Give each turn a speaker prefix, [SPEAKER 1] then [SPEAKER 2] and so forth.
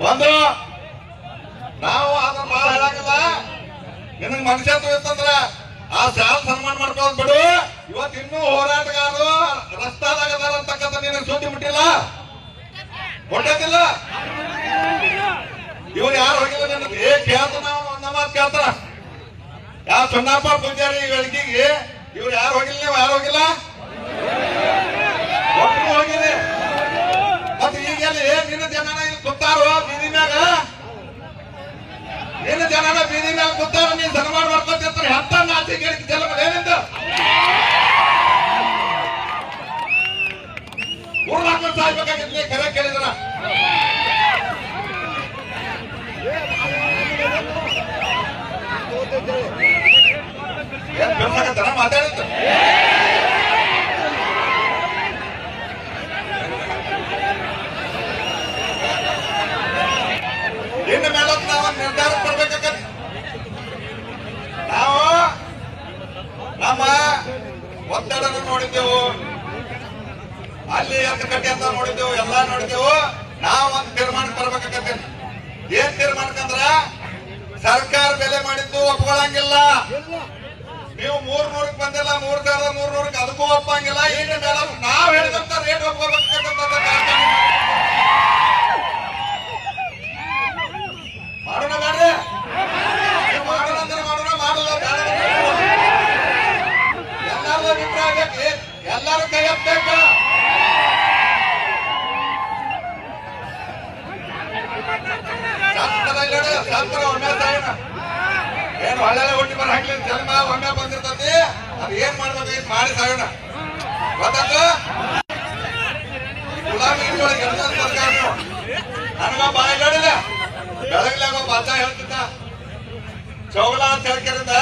[SPEAKER 1] ಬಂದು ನಾವು ಅದನ್ನ ಬಹಳ ಹೇಳಾಕಲ್ಲ. ನಿನಗ್ ಮನುಷ್ಯತ್ವ ಇತ್ತಂದ್ರ ಆ ಸಾಲ ಸನ್ಮಾನ ಮಾಡ್ಕೋದ್ ಬಿಡು. ಇವತ್ತು ಇನ್ನೂ ಹೋರಾಟಗಾರರು ರಸ್ತಾದಾಗ ಅದಾರ ಅಂತಕ್ಕಂಥ ನಿನಗೆ ಸುದ್ದಿ ಮುಟ್ಟಿಲ್ಲ, ಕೊಟ್ಟಿಲ್ಲ. ಇವ್ರು ಯಾರು ಹೋಗಿಲ್ಲ ನಿನಗೆ ಕೇಳ್ತ ನಾವು ಒಂದ ಮಾತು ಕೇಳ್ತಾರ. ಯಾವ ಚನ್ನಪ್ಪ ಪೂಜಾರಿ ಗಳಿಗೆಗೆ ಇವ್ರು ಯಾರು ಹೋಗಿಲ್ಲ, ನೀವು ಯಾರು ಹೋಗಿಲ್ಲ, ಒಬ್ಬರು ಹೋಗಿರಿ. ಮತ್ತೆ ಈಗೆಲ್ಲ ನಿನ್ನ ಜನನ ಇಲ್ಲಿ ಕೂತಾರೋ ಬೀದಿ ಮ್ಯಾಗ, ನಿನ್ನ ಜನನ ಬೀದಿ ಮ್ಯಾಗ ಕೂತಾರ, ನೀನ್ ಸನ್ಮಾನ ಮಾಡ್ಕೊತಿರ್ತಾರೆ. ಎಂತ ನಾಚಿಕೆ ಜಲ ಏನಿಂದ ಊರ್ಲಾಕೊಂಡು ಸಾಯ್ಬೇಕಾಗಿರ್ಲಿ. ಕರೆ ಕೇಳಿದ್ರ ಬೆಳ್ಸಾಕತ್ತಾರ ಮಾತಾಡಿದ್ದು. ಇನ್ನು ಮೇಲೆ ನಾವು ನಿರ್ಧಾರ ಕೊಡ್ಬೇಕಾಗತ್ತೆ. ನಾವು ನಮ್ಮ ಒತ್ತಡನ ನೋಡಿದ್ದೆವು, ಅಲ್ಲಿ ಕಟ್ಟಿ ಅಂತ ನೋಡಿದ್ದೆವು, ಎಲ್ಲಾ ನೋಡಿದ್ದೆವು. ನಾವು ಒಂದು ತೀರ್ಮಾನ ಬರ್ಬೇಕಾಗತ್ತೆ. ಏನ್ ತೀರ್ಮಾನಕ್ಕಂದ್ರ ಸರ್ಕಾರ ಬೆಲೆ ಮಾಡಿದ್ದು ಒಪ್ಕೊಳ್ಳಂಗಿಲ್ಲ. ನೀವು 300ಕ್ಕೆ ಬಂದಿಲ್ಲ, 3300ಕ್ಕೆ ಅದಕ್ಕೂ ಒಪ್ಪಂಗಿಲ್ಲ. ಈಗ ಮೇಲೆ ನಾವ್ ಹೇಳಿದಂತ ರೇಟ್ ಒಪ್ಕೋಬೇಕಂತ ಮಾಡೋಣ ಬೇಡ್ರಿ, ಮಾಡೋಣ ಅಂದ್ರೆ ಮಾಡೋಣ, ಮಾಡಲ್ಲ ಎಲ್ಲಾರು ಅಭಿಪ್ರಾಯ ಬೇಕು, ಎಲ್ಲಾರು ಕೈ ಎತ್ತಬೇಕು. ಶಾಸ್ತ್ರ ಒಮ್ಮೆ ಸಾಯೋಣ, ಏನ್ ಒಳ್ಳೆ ಹುಟ್ಟಿ ಬರ ಹಾಕ್ಲಿ ಜನ್ಮ ಒಮ್ಮೆ ಬಂದಿರ್ತತಿ. ಅದ್ ಏನ್ ಮಾಡ್ಬೇಕು ಮಾಡಿ ಸಾಯೋಣ. ಗೊತ್ತಾಯ್ತು? ಗುಲಾಮಿ ಸರ್ಕಾರ ನನಗ ಬಾಯಿ ಹೇಳಿಲ್ಲ, ಬೆಳಗ್ಲಾಗ ಬಾಚ ಹೇಳ್ತಿದ್ದ ಚೌಲ ಅಂತ ಹೇಳ್ಕರಿಂದ